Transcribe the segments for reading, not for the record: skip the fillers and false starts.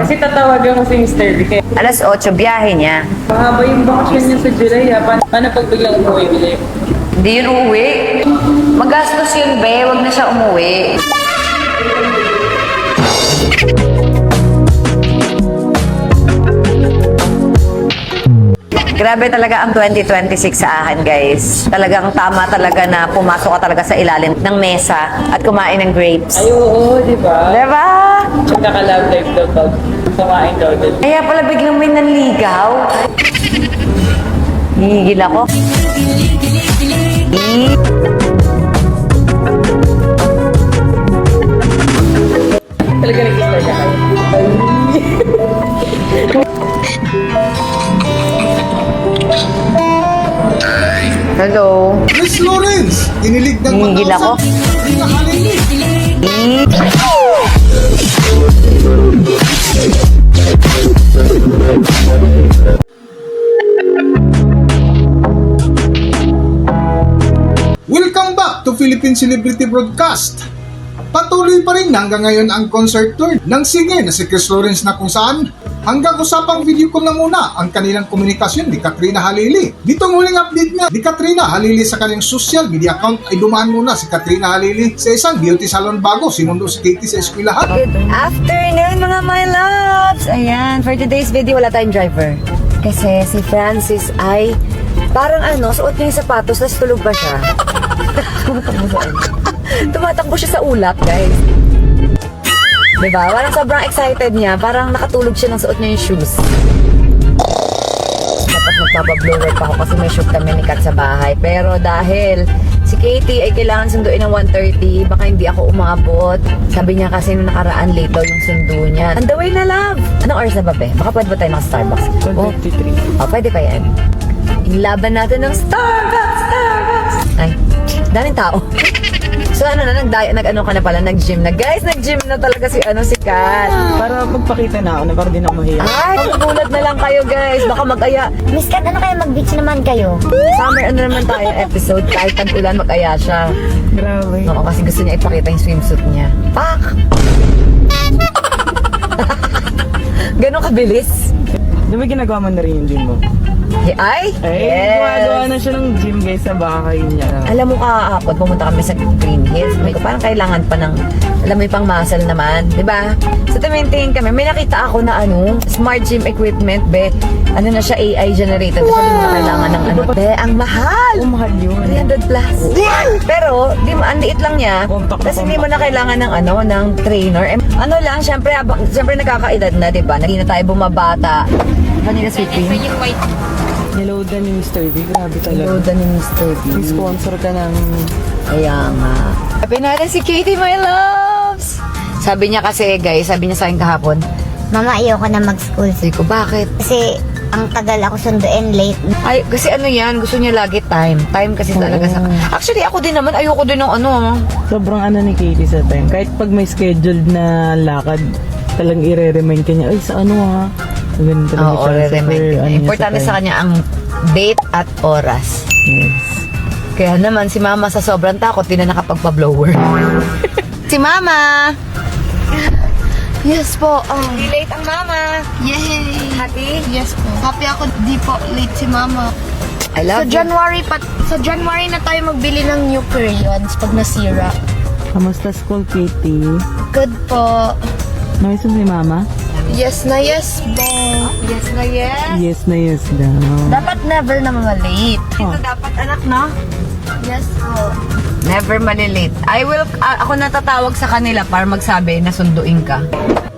Kasi tatawagan ko si Mr. B. Kaya Alas 8, biyahe niya. mahaba yung bakasyon niya sa July. Paano pag biglang umuwi bili? Hindi yun uuwi. Magastos yun, be. Huwag na siya umuwi. Grabe talaga ang 2026 sa akin, guys. Talagang tama talaga na pumasok ka talaga sa ilalim ng mesa at kumain ng grapes. Ay, oo, di ba? Diba? Tsaka ka-love life daw pag kumain daw din. Kaya pala biglang may nanligaw. Hihigil ako. Talaga nag-start ka kayo. Hello. Chris Lawrence, inilig ng Hihigil ako. Katrina Halili. Welcome back to Philippine Celebrity Broadcast. Patuloy pa rin hanggang ngayon ang concert tour ng singer na si Chris Lawrence na kung saan hanggang usapang video call na muna ang kanilang komunikasyon ni Katrina Halili. Ditong huling update nga ni Katrina Halili sa kanyang social media account ay dumaan muna si Katrina Halili sa isang beauty salon bago sinundo si Katie sa eskwelahan. Good afternoon, mga my loves! Ayan, for today's video, wala tayong driver. Kasi si Francis ay parang suot niya yung sapatos, tapos tulog pa siya. Tumatakbo siya sa ulap, guys. Diba? Parang sobrang excited niya. Parang nakatulog siya nang suot niya yung shoes. Dapat magpapablower pa ako kasi may shoot kami ni Kat sa bahay. Pero dahil si Katie ay kailangan sunduin ng 1:30, baka hindi ako umabot. Sabi niya kasi nung nakaraan late daw yung sundo niya. On the way na, love! Anong oras na ba, be? Baka pwede ba tayo ng Starbucks? 153. Oh, pwede pa yan. Ilaban natin ng Starbucks! Ay, daming tao. So nag-ano ka na pala, nag-gym na. Guys, nag-gym na talaga si Kat. Para magpakita na ako na parang di na ako mahiya. Ay, magulat na lang kayo, guys. Baka mag-aya. Miss Kat, ano kaya mag-beach naman kayo? Summer, naman tayo episode. Kahit tag-ulan, mag-aya siya. Grabe. Oo, kasi gusto niya ipakita yung swimsuit niya. Pak! Ganon kabilis. Di ba ginagawa mo na rin yung gym mo? Ay, Gumagawa na siya ng gym guys sa bahay niya. Alam mo kahapon, pumunta kami sa Green Hills. Sabi ko, parang kailangan pa ng, alam mo yung pang muscle naman, di ba? So, tumingin kami. May nakita ako na smart gym equipment, be. Ano na siya, AI generated. So, hindi mo na kailangan ng Be, ang mahal! Oh, mahal yun. 300 plus. Pero, ang liit lang niya. Compact na Tapos hindi mo na kailangan ng ng trainer. Lang, syempre nakakaedad na, di ba? Hindi na tayo bumabata. Vanilla sweet cream. Niloadan ni Mr. B. Grabe talaga. Loadan ni Mr. B. May sponsor ka ng... Kaya nga. Happy natin si Katie, my loves! Sabi niya kasi, guys, sabi niya sa akin kahapon, Mama, ayoko na mag-school. sabi ko, bakit? Kasi ang tagal ako sunduin late. Ay, kasi yan, gusto niya lagi time. Time kasi talaga sa... Actually, ako din naman, ayoko din ng Sobrang ni Katie sa time. Kahit pag may scheduled na lakad, talang i-remind ka niya, ay sa ha? Ganun talaga Oo, siya. re-remind Super, niya. Importante sa kanya ang date at oras. Yes. Kaya naman, si Mama sa sobrang takot, di na nakapagpa-blower. Si Mama! Yes po. Di late ang Mama. Yay! Happy? Yes po. Happy ako, di po late si Mama. I Sa love you. January na tayo magbili ng new crayons pag nasira. Kamusta school, Katie? Good po. Namiss mo si Mama? Yes na yes po. Yes na yes. Yes na yes daw. Dapat never na late. Oh. Ito dapat anak, no? Yes po. Never malilate. Ako natatawag sa kanila para magsabi na sunduin ka.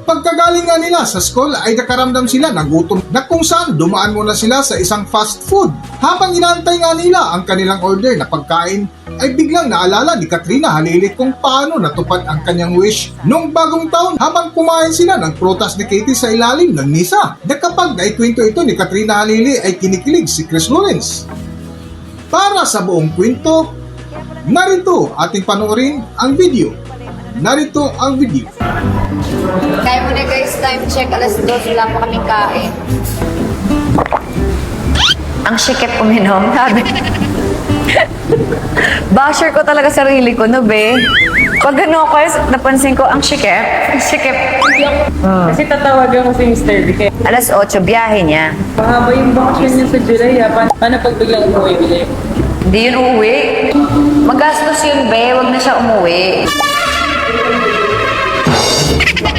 Pagkagaling nga nila sa school ay nakaramdam sila ng gutom na kung saan dumaan muna sila sa isang fast food. Habang inaantay nga nila ang kanilang order na pagkain ay biglang naalala ni Katrina Halili kung paano natupad ang kanyang wish noong bagong taon habang kumain sila ng prutas ni Katie sa ilalim ng misa. Na kapag naikwento ito ni Katrina Halili ay kinikilig si Chris Lawrence. Para sa buong kwento, narito ating panoorin ang video. Narito ang video. Kaya mo na guys, time check. Alas 12 lang po kaming kain. Ang sikip uminom, sabi. Basher ko talaga sarili ko, no, be? Pag ano ko, napansin ko, ang sikip. Sikip. Kasi tatawagan ko si Mr. B. Kaya Alas 8, biyahe niya. mahaba yung bakasyon niya sa July ha. Paano pag biglang umuwi ulit? Hindi yun uuwi. Magastos yun, be. Huwag na siya umuwi.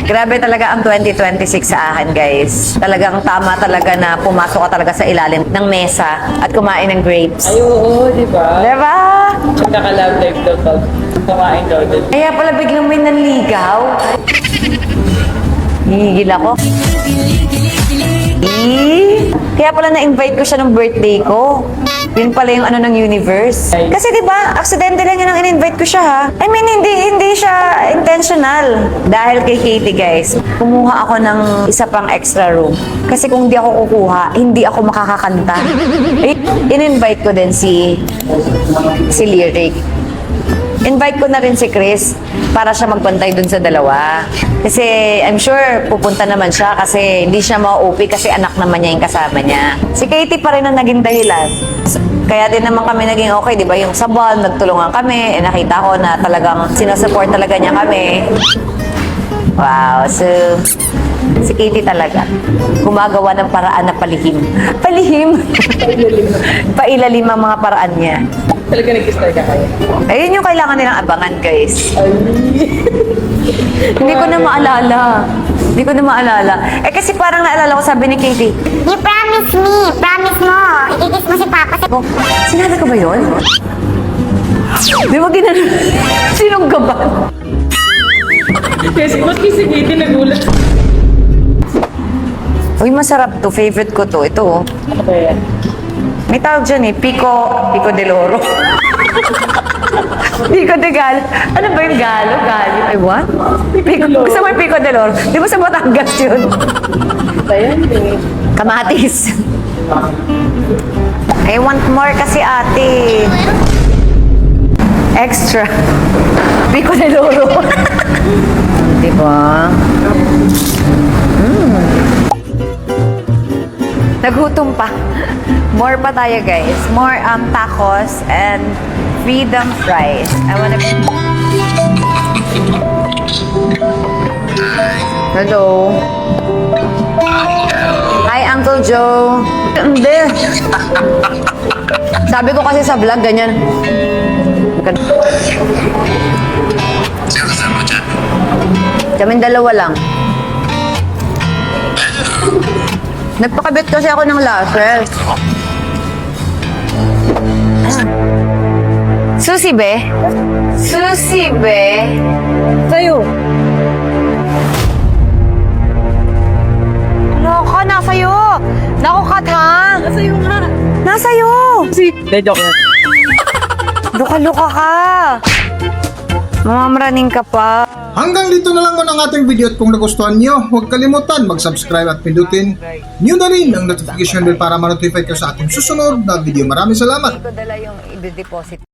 Grabe talaga ang 2026 sa akin, guys. Talagang tama talaga na pumasok ka talaga sa ilalim ng mesa at kumain ng grapes. Ay, oo, di ba? Diba? Naka-love life daw pag kumain daw din. Kaya pala biglang may nanligaw. Hihigil ako. Kaya pala na-invite ko siya ng birthday ko. Yun pala yung ano ng universe. Kasi di ba, aksidente lang yun ang in-invite ko siya ha. I mean, hindi siya intentional. Dahil kay Katie guys, kumuha ako ng isa pang extra room. Kasi kung di ako kukuha, hindi ako makakakanta. Eh, in-invite ko din si Lyric. Invite ko na rin si Chris para siya magbantay dun sa dalawa. Kasi I'm sure pupunta naman siya kasi hindi siya mauupi kasi anak naman niya yung kasama niya. Si Katie pa rin ang naging dahilan. Kaya din naman kami naging okay, di ba? Yung sa ball, nagtulungan kami. Eh, nakita ko na talagang sinusupport talaga niya kami. Wow, so si Katie talaga gumagawa ng paraan na palihim. Palihim? Pailalim ang mga paraan niya. Talaga nag-start ka kayo? Ayun yung kailangan nilang abangan, guys. Hindi ko na maalala. Hindi ko na maalala. Eh kasi parang naalala ko sabi ni Katie, You promise me. Promise mo. Ikikis mo si Papa. oh, sinabi ko ba yun? Di ba ginano? Sinong gaban? Kasi maski si Katie nagulat. Uy, masarap to. Favorite ko to. Ito, oh. Ano ba yan? May tawag dyan eh. Pico de Loro. Pico de Galo. Ano ba yung Galo? Galo? Ay, what? Gusto mo yung Pico de Loro? Di ba sa Batangas yun? Ba yan? Kamatis. I want more kasi ate. Extra. Pico de Loro. Diba? Nagutom pa. More pa tayo, guys. More tacos and freedom fries. I wanna... Hello. Hi, Uncle Joe. Hindi. Sabi ko kasi sa vlog, ganyan. Kaming dalawa lang. Nagpakabit kasi ako ng lashes. Susi, be? Susi, be? Sa'yo. Loka, nasa'yo. Naku, Kat, ha? Nasa'yo nga. Nasa'yo. De, joke na. Luka-luka ka. Mamamraning ka pa. Hanggang dito na lang muna ang ating video at kung nagustuhan nyo, huwag kalimutan mag-subscribe at pindutin nyo na rin ang notification bell para ma-notify kayo sa ating susunod na video. Maraming salamat! Hindi ko dala yung i-deposit